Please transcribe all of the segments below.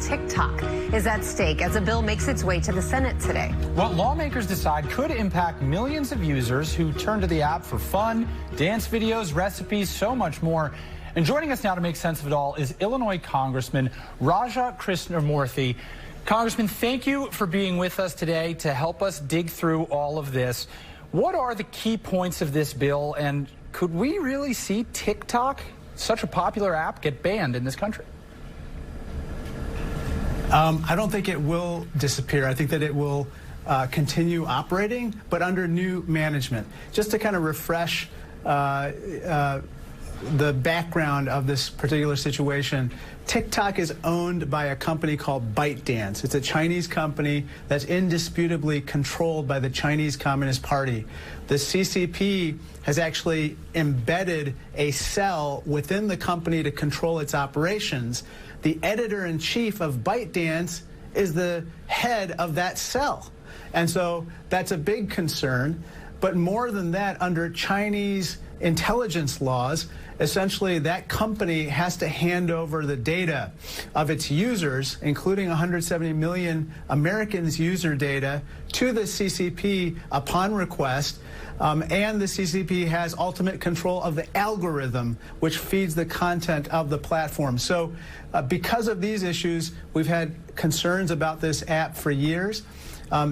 TikTok is at stake as a bill makes its way to the Senate today. What lawmakers decide could impact millions of users who turn to the app for fun, dance videos, recipes, so much more. And joining us now to make sense of it all is Illinois Congressman Raja Krishnamoorthi. Congressman, thank you for being with us today to help us dig through all of this. What are the key points of this bill, and could we really see TikTok, such a popular app, get banned in this country? I don't think it will disappear. I think that it will continue operating, but under new management. Just to kind of refresh the background of this particular situation, TikTok is owned by a company called ByteDance. It's a Chinese company that's indisputably controlled by the Chinese Communist Party. The CCP has actually embedded a cell within the company to control its operations. The editor-in-chief of ByteDance is the head of that cell. And so that's a big concern. But more than that, under Chinese intelligence laws, essentially that company has to hand over the data of its users, including 170 million Americans' user data, to the CCP upon request. And the CCP has ultimate control of the algorithm, which feeds the content of the platform. So because of these issues, we've had concerns about this app for years.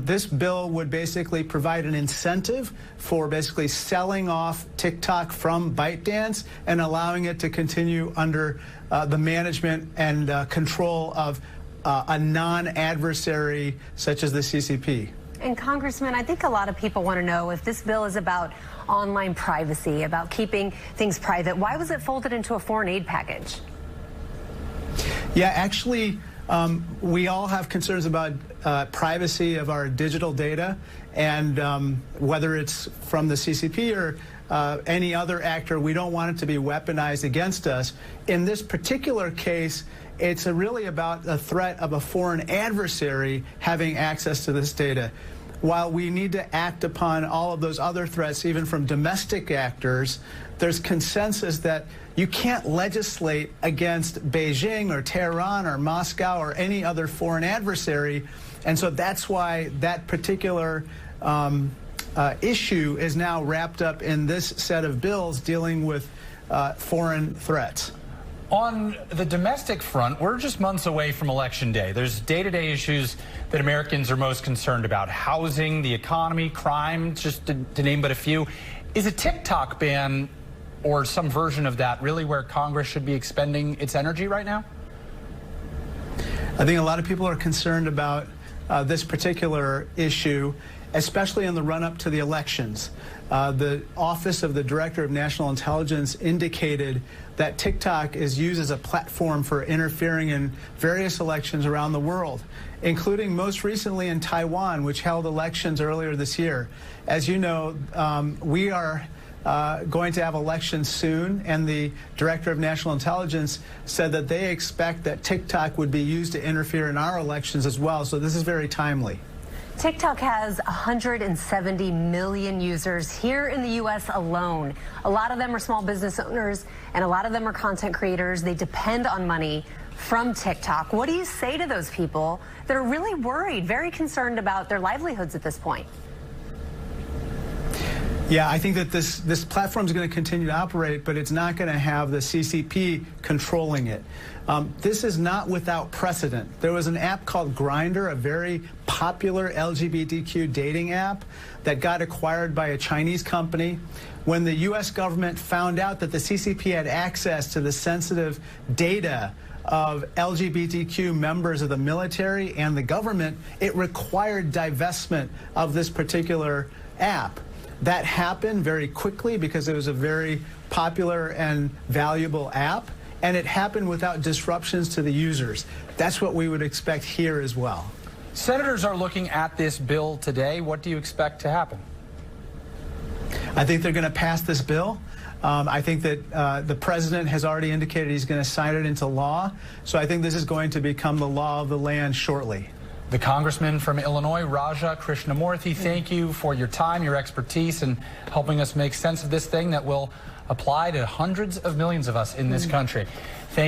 This bill would basically provide an incentive for basically selling off TikTok from ByteDance and allowing it to continue under the management and control of a non-adversary such as the CCP. And Congressman, I think a lot of people want to know if this bill is about online privacy, about keeping things private. Why was it folded into a foreign aid package? Yeah, actually, we all have concerns about privacy of our digital data, and whether it's from the CCP or any other actor, we don't want it to be weaponized against us. In this particular case, it's really about the threat of a foreign adversary having access to this data. While we need to act upon all of those other threats, even from domestic actors, there's consensus that you can't legislate against Beijing or Tehran or Moscow or any other foreign adversary. And so that's why that particular issue is now wrapped up in this set of bills dealing with foreign threats. On the domestic front, we're just months away from Election Day. There's day-to-day issues that Americans are most concerned about: housing, the economy, crime, just to name but a few. Is a TikTok ban or some version of that really where Congress should be expending its energy right now? I think a lot of people are concerned about this particular issue, especially in the run-up to the elections. The Office of the Director of National Intelligence indicated that TikTok is used as a platform for interfering in various elections around the world, including most recently in Taiwan, which held elections earlier this year. As you know, we are going to have elections soon, and the Director of National Intelligence said that they expect that TikTok would be used to interfere in our elections as well, so this is very timely. TikTok has 170 million users here in the U.S. alone. A lot of them are small business owners, and a lot of them are content creators. They depend on money from TikTok. What do you say to those people that are really worried, very concerned about their livelihoods at this point? Yeah, I think that this platform is going to continue to operate, but it's not going to have the CCP controlling it. This is not without precedent. There was an app called Grindr, a very popular LGBTQ dating app that got acquired by a Chinese company. When the U.S. government found out that the CCP had access to the sensitive data of LGBTQ members of the military and the government, it required divestment of this particular app. That happened very quickly because it was a very popular and valuable app, and it happened without disruptions to the users. That's what we would expect here as well. Senators are looking at this bill today. What do you expect to happen? I think they're going to pass this bill. I think that the president has already indicated he's going to sign it into law. So I think this is going to become the law of the land shortly. The congressman from Illinois, Raja Krishnamoorthi, thank you for your time, your expertise, and helping us make sense of this thing that will apply to hundreds of millions of us in this country. Thank you.